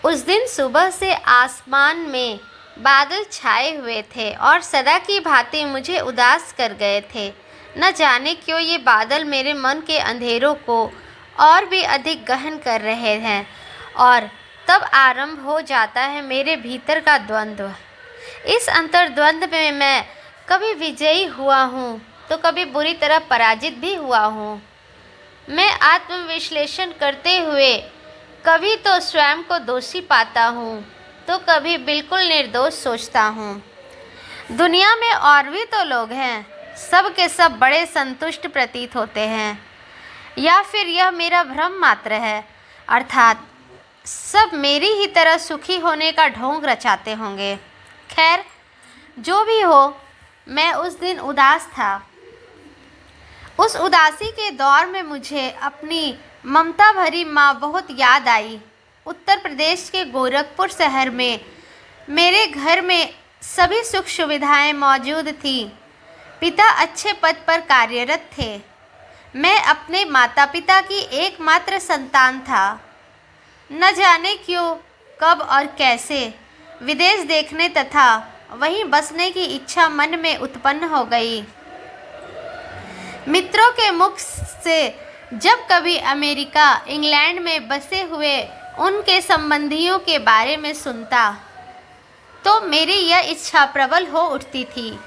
उस दिन सुबह से आसमान में बादल छाए हुए थे और सदा की भांति मुझे उदास कर गए थे। न जाने क्यों ये बादल मेरे मन के अंधेरों को और भी अधिक गहन कर रहे हैं। और तब आरंभ हो जाता है मेरे भीतर का द्वंद्व। इस अंतर्द्वंद में मैं कभी विजयी हुआ हूँ तो कभी बुरी तरह पराजित भी हुआ हूँ। मैं आत्मविश्लेषण करते हुए कभी तो स्वयं को दोषी पाता हूँ तो कभी बिल्कुल निर्दोष सोचता हूँ। दुनिया में और भी तो लोग हैं, सब के सब बड़े संतुष्ट प्रतीत होते हैं, या फिर यह मेरा भ्रम मात्र है, अर्थात सब मेरी ही तरह सुखी होने का ढोंग रचाते होंगे। खैर, जो भी हो, मैं उस दिन उदास था। उस उदासी के दौर में मुझे अपनी ममता भरी माँ बहुत याद आई। उत्तर प्रदेश के गोरखपुर शहर में मेरे घर में सभी सुख सुविधाएं मौजूद थीं। पिता अच्छे पद पर कार्यरत थे। मैं अपने माता पिता की एकमात्र संतान था। न जाने क्यों, कब और कैसे विदेश देखने तथा वहीं बसने की इच्छा मन में उत्पन्न हो गई। मित्रों के मुख से जब कभी अमेरिका, इंग्लैंड में बसे हुए उनके संबंधियों के बारे में सुनता तो मेरी यह इच्छा प्रबल हो उठती थी।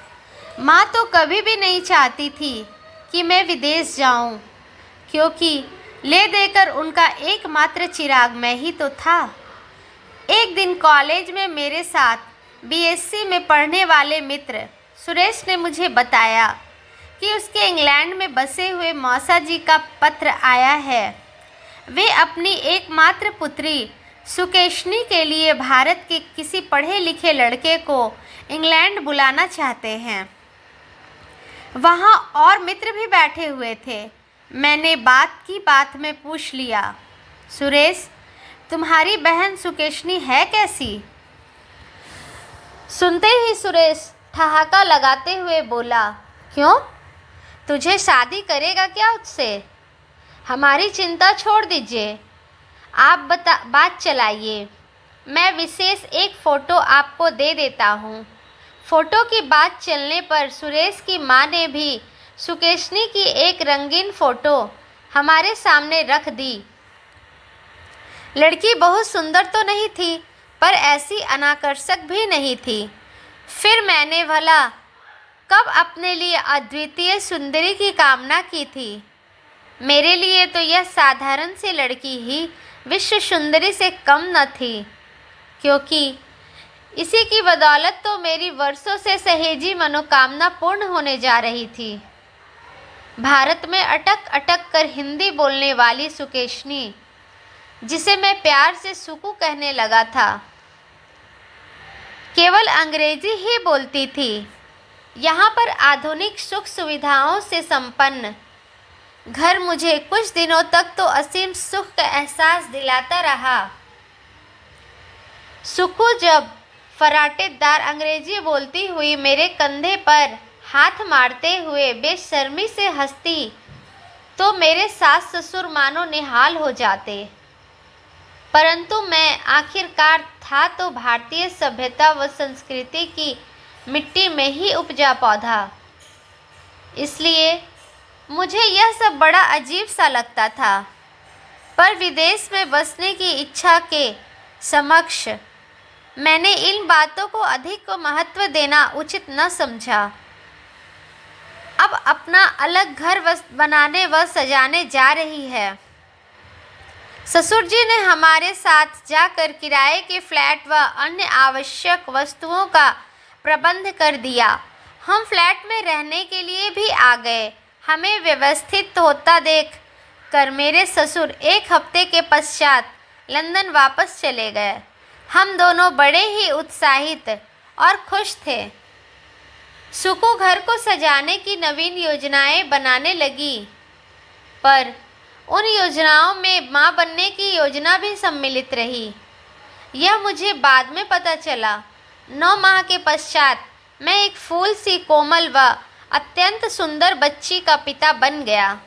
माँ तो कभी भी नहीं चाहती थी कि मैं विदेश जाऊं, क्योंकि ले देकर उनका एकमात्र चिराग मैं ही तो था। एक दिन कॉलेज में मेरे साथ बीएससी में पढ़ने वाले मित्र सुरेश ने मुझे बताया कि उसके इंग्लैंड में बसे हुए मौसा जी का पत्र आया है। वे अपनी एकमात्र पुत्री सुकेशनी के लिए भारत के किसी पढ़े लिखे लड़के को इंग्लैंड बुलाना चाहते हैं। वहाँ और मित्र भी बैठे हुए थे। मैंने बात की बात में पूछ लिया, सुरेश, तुम्हारी बहन सुकेशनी है कैसी? सुनते ही सुरेश ठहाका लगाते हुए बोला, क्यों, तुझे शादी करेगा क्या उससे? हमारी चिंता छोड़ दीजिए, आप बात चलाइए। मैं विशेष एक फ़ोटो आपको दे देता हूँ। फ़ोटो की बात चलने पर सुरेश की माँ ने भी सुकेशनी की एक रंगीन फ़ोटो हमारे सामने रख दी। लड़की बहुत सुंदर तो नहीं थी, पर ऐसी अनाकर्षक भी नहीं थी। फिर मैंने भला कब अपने लिए अद्वितीय सुंदरी की कामना की थी? मेरे लिए तो यह साधारण सी लड़की ही विश्व सुंदरी से कम न थी, क्योंकि इसी की बदौलत तो मेरी वर्षों से सहेजी मनोकामना पूर्ण होने जा रही थी। भारत में अटक अटक कर हिंदी बोलने वाली सुकेशनी, जिसे मैं प्यार से सुकू कहने लगा था, केवल अंग्रेजी ही बोलती थी। यहाँ पर आधुनिक सुख सुविधाओं से संपन्न घर मुझे कुछ दिनों तक तो असीम सुख का एहसास दिलाता रहा। सुकू जब फराटेदार अंग्रेजी बोलती हुई मेरे कंधे पर हाथ मारते हुए बेशर्मी से हंसती तो मेरे सास ससुर मानो निहाल हो जाते। परंतु मैं आखिरकार था तो भारतीय सभ्यता व संस्कृति की मिट्टी में ही उपजा पौधा, इसलिए मुझे यह सब बड़ा अजीब सा लगता था। पर विदेश में बसने की इच्छा के समक्ष मैंने इन बातों को अधिक महत्व देना उचित न समझा। अब अपना अलग घर बनाने व सजाने जा रही है। ससुर जी ने हमारे साथ जाकर किराए के फ्लैट व अन्य आवश्यक वस्तुओं का प्रबंध कर दिया। हम फ्लैट में रहने के लिए भी आ गए। हमें व्यवस्थित होता देख कर मेरे ससुर एक हफ्ते के पश्चात लंदन वापस चले गए। हम दोनों बड़े ही उत्साहित और खुश थे। सुकू घर को सजाने की नवीन योजनाएं बनाने लगी, पर उन योजनाओं में माँ बनने की योजना भी सम्मिलित रही। यह मुझे बाद में पता चला। 9 माह के पश्चात मैं एक फूल सी कोमल व अत्यंत सुंदर बच्ची का पिता बन गया।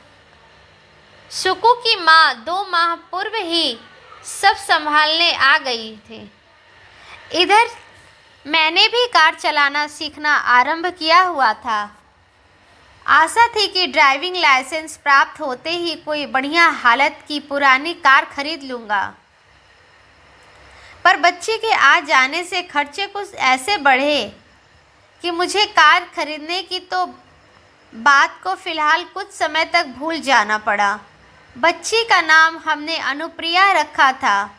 सुकू की माँ 2 माह पूर्व ही सब संभालने आ गई थी। इधर मैंने भी कार चलाना सीखना आरंभ किया हुआ था। आशा थी कि ड्राइविंग लाइसेंस प्राप्त होते ही कोई बढ़िया हालत की पुरानी कार खरीद लूँगा। पर बच्चे के आ जाने से खर्चे कुछ ऐसे बढ़े कि मुझे कार खरीदने की तो बात को फ़िलहाल कुछ समय तक भूल जाना पड़ा। बच्ची का नाम हमने अनुप्रिया रखा था।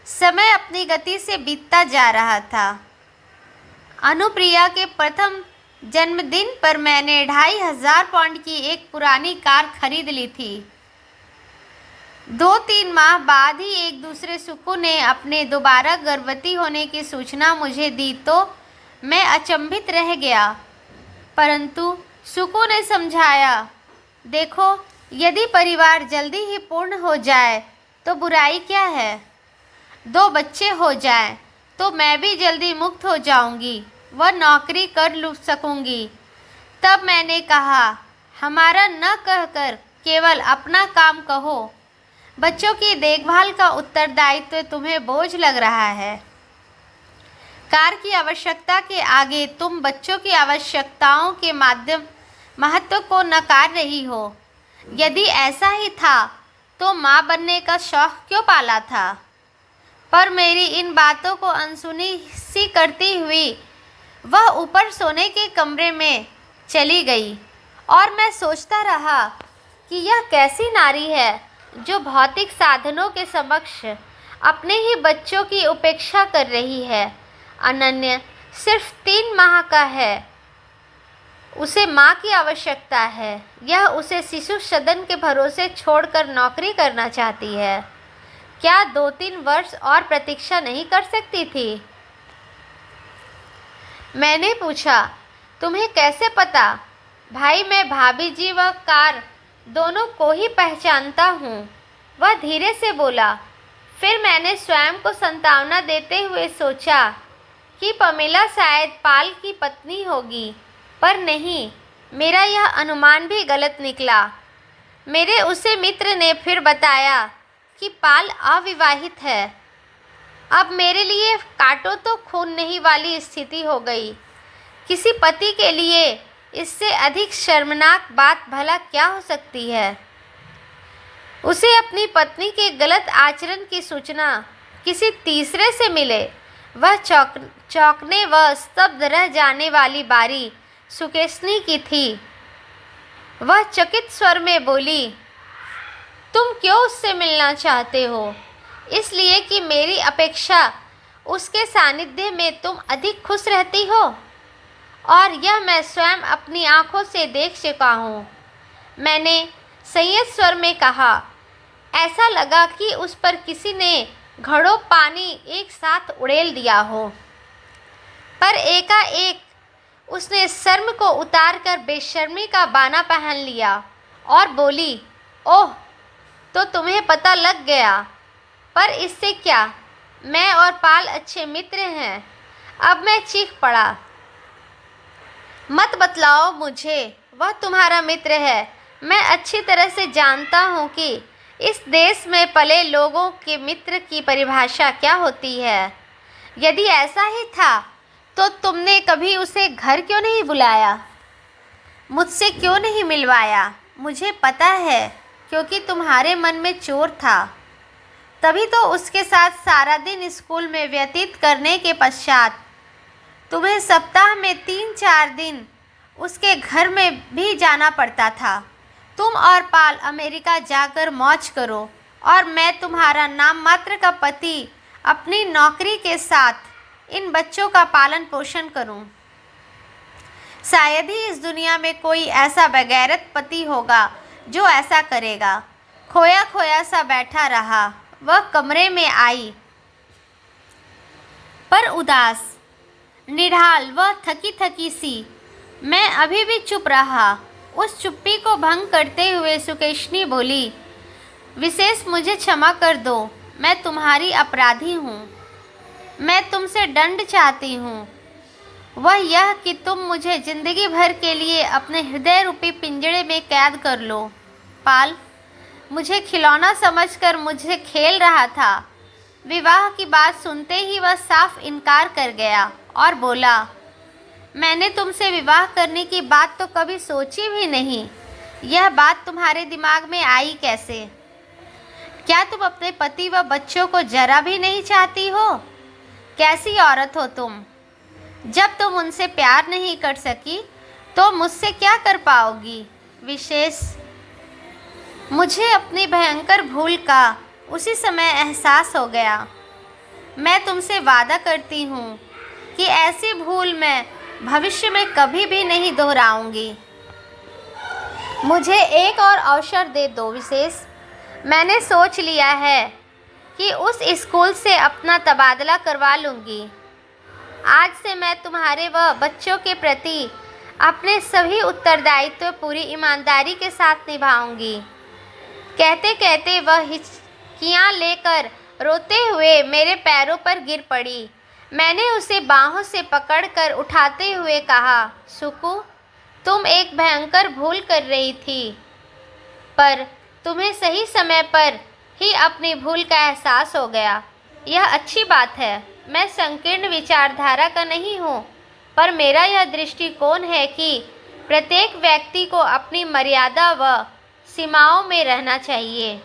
समय अपनी गति से बीतता जा रहा था। अनुप्रिया के प्रथम जन्मदिन पर मैंने 2500 पाउंड की एक पुरानी कार खरीद ली थी। 2-3 माह बाद ही एक दूसरे सुकू ने अपने दोबारा गर्भवती होने की सूचना मुझे दी तो मैं अचंभित रह गया, परंतु सुकू ने समझाया, देखो, यदि परिवार जल्दी ही पूर्ण हो जाए तो बुराई क्या है। 2 बच्चे हो जाएं तो मैं भी जल्दी मुक्त हो जाऊंगी, वह नौकरी कर सकूंगी। तब मैंने कहा, हमारा न कहकर केवल अपना काम कहो। बच्चों की देखभाल का उत्तरदायित्व तुम्हें बोझ लग रहा है। कार की आवश्यकता के आगे तुम बच्चों की आवश्यकताओं के महत्व को नकार रही हो। यदि ऐसा ही था तो माँ बनने का शौक क्यों पाला था। पर मेरी इन बातों को अनसुनी सी करती हुई वह ऊपर सोने के कमरे में चली गई और मैं सोचता रहा कि यह कैसी नारी है जो भौतिक साधनों के समक्ष अपने ही बच्चों की उपेक्षा कर रही है। अनन्य सिर्फ 3 माह का है, उसे माँ की आवश्यकता है। यह उसे शिशु सदन के भरोसे छोड़कर नौकरी करना चाहती है। क्या 2-3 वर्ष और प्रतीक्षा नहीं कर सकती थी? मैंने पूछा, तुम्हें कैसे पता? भाई, मैं भाभी जी व कार दोनों को ही पहचानता हूँ, वह धीरे से बोला। फिर मैंने स्वयं को सांत्वना देते हुए सोचा कि पमेला शायद पाल की पत्नी होगी, पर नहीं, मेरा यह अनुमान भी गलत निकला। मेरे उसे मित्र ने फिर बताया कि पाल अविवाहित है। अब मेरे लिए काटो तो खून नहीं वाली स्थिति हो गई। किसी पति के लिए इससे अधिक शर्मनाक बात भला क्या हो सकती है। उसे अपनी पत्नी के गलत आचरण की सूचना किसी तीसरे से मिले, वह चौंकने व स्तब्ध रह जाने वाली बारी सुकेशनी की थी। वह चकित स्वर में बोली, तुम क्यों उससे मिलना चाहते हो? इसलिए कि मेरी अपेक्षा उसके सानिध्य में तुम अधिक खुश रहती हो, और यह मैं स्वयं अपनी आँखों से देख चुका हूँ। मैंने संयत स्वर में कहा। ऐसा लगा कि उस पर किसी ने घड़ों पानी एक साथ उड़ेल दिया हो। पर एकाएक उसने शर्म को उतारकर बेशर्मी का बाना पहन लिया और बोली, ओह, तो तुम्हें पता लग गया। पर इससे क्या, मैं और पाल अच्छे मित्र हैं। अब मैं चीख पड़ा, मत बतलाओ मुझे, वह तुम्हारा मित्र है। मैं अच्छी तरह से जानता हूँ कि इस देश में पले लोगों के मित्र की परिभाषा क्या होती है। यदि ऐसा ही था तो तुमने कभी उसे घर क्यों नहीं बुलाया, मुझसे क्यों नहीं मिलवाया? मुझे पता है, क्योंकि तुम्हारे मन में चोर था। तभी तो उसके साथ सारा दिन स्कूल में व्यतीत करने के पश्चात तुम्हें सप्ताह में 3-4 दिन उसके घर में भी जाना पड़ता था। तुम और पाल अमेरिका जाकर मौज करो और मैं तुम्हारा नाम मात्र का पति अपनी नौकरी के साथ इन बच्चों का पालन पोषण करूं। शायद ही इस दुनिया में कोई ऐसा बेगैरत पति होगा जो ऐसा करेगा। खोया खोया सा बैठा रहा। वह कमरे में आई, पर उदास, निढाल व थकी थकी सी। मैं अभी भी चुप रहा। उस चुप्पी को भंग करते हुए सुकेशनी बोली, विशेष मुझे क्षमा कर दो, मैं तुम्हारी अपराधी हूँ। मैं तुमसे दंड चाहती हूँ, वह यह कि तुम मुझे जिंदगी भर के लिए अपने हृदय रूपी पिंजड़े में कैद कर लो। पाल, मुझे खिलौना समझकर मुझे खेल रहा था। विवाह की बात सुनते ही वह साफ इनकार कर गया और बोला, मैंने तुमसे विवाह करने की बात तो कभी सोची भी नहीं। यह बात तुम्हारे दिमाग में आई कैसे? क्या तुम अपने पति व बच्चों को जरा भी नहीं चाहती हो? कैसी औरत हो तुम? जब तुम उनसे प्यार नहीं कर सकी तो मुझसे क्या कर पाओगी? विशेष, मुझे अपनी भयंकर भूल का उसी समय एहसास हो गया। मैं तुमसे वादा करती हूँ कि ऐसी भूल मैं भविष्य में कभी भी नहीं दोहराऊंगी। मुझे एक और अवसर दे दो विशेष। मैंने सोच लिया है कि उस स्कूल से अपना तबादला करवा लूँगी। आज से मैं तुम्हारे व बच्चों के प्रति अपने सभी उत्तरदायित्व पूरी ईमानदारी के साथ निभाऊंगी। कहते कहते वह हिचकियाँ लेकर रोते हुए मेरे पैरों पर गिर पड़ी। मैंने उसे बाहों से पकड़कर उठाते हुए कहा, सुकू, तुम एक भयंकर भूल कर रही थी, पर तुम्हें सही समय पर ही अपनी भूल का एहसास हो गया। यह अच्छी बात है। मैं संकीर्ण विचारधारा का नहीं हूँ, पर मेरा यह दृष्टिकोण है कि प्रत्येक व्यक्ति को अपनी मर्यादा व सीमाओं में रहना चाहिए।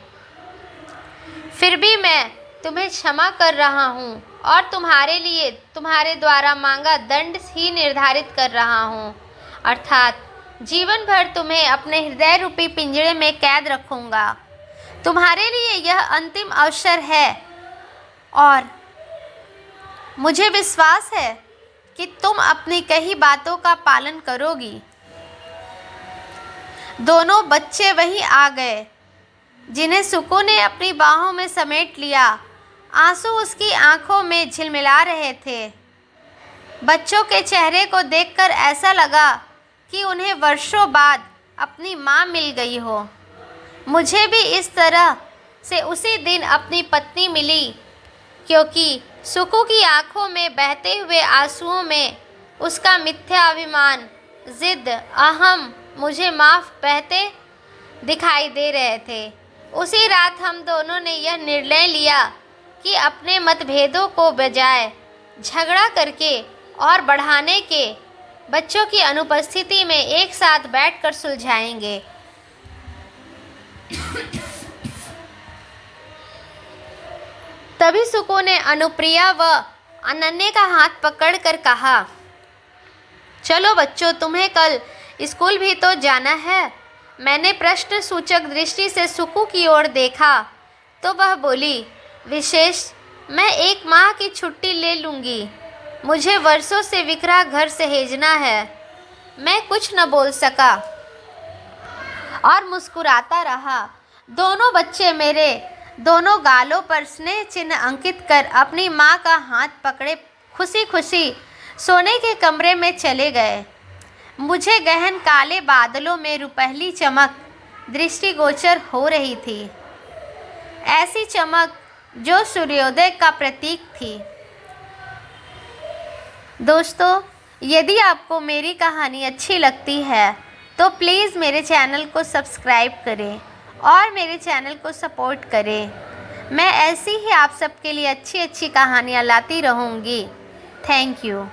फिर भी मैं तुम्हें क्षमा कर रहा हूँ और तुम्हारे लिए तुम्हारे द्वारा मांगा दंड ही निर्धारित कर रहा हूँ, अर्थात जीवन भर तुम्हें अपने हृदय रूपी पिंजरे में कैद रखूँगा। तुम्हारे लिए यह अंतिम अवसर है और मुझे विश्वास है कि तुम अपनी कही बातों का पालन करोगी। दोनों बच्चे वहीं आ गए, जिन्हें सुकू ने अपनी बाहों में समेट लिया। आंसू उसकी आंखों में झिलमिला रहे थे। बच्चों के चेहरे को देखकर ऐसा लगा कि उन्हें वर्षों बाद अपनी माँ मिल गई हो। मुझे भी इस तरह से उसी दिन अपनी पत्नी मिली, क्योंकि सुकू की आंखों में बहते हुए आंसुओं में उसका मिथ्या अभिमान, जिद, अहम मुझे माफ़ बहते दिखाई दे रहे थे। उसी रात हम दोनों ने यह निर्णय लिया कि अपने मतभेदों को बजाय झगड़ा करके और बढ़ाने के बच्चों की अनुपस्थिति में एक साथ बैठकर सुलझाएंगे। तभी सुकू ने अनुप्रिया व अनन्या का हाथ पकड़कर कहा, चलो बच्चों, तुम्हें कल स्कूल भी तो जाना है। मैंने प्रश्न सूचक दृष्टि से सुकू की ओर देखा तो वह बोली, विशेष, मैं 1 माह की छुट्टी ले लूँगी। मुझे वर्षों से बिखरा घर सहेजना है। मैं कुछ न बोल सका और मुस्कुराता रहा। दोनों बच्चे मेरे दोनों गालों पर स्नेह चिन्ह अंकित कर अपनी माँ का हाथ पकड़े खुशी खुशी सोने के कमरे में चले गए। मुझे गहन काले बादलों में रुपहली चमक दृष्टिगोचर हो रही थी, ऐसी चमक जो सूर्योदय का प्रतीक थी। दोस्तों, यदि आपको मेरी कहानी अच्छी लगती है तो प्लीज़ मेरे चैनल को सब्सक्राइब करें और मेरे चैनल को सपोर्ट करें। मैं ऐसी ही आप सबके लिए अच्छी अच्छी कहानियाँ लाती रहूँगी। Thank you.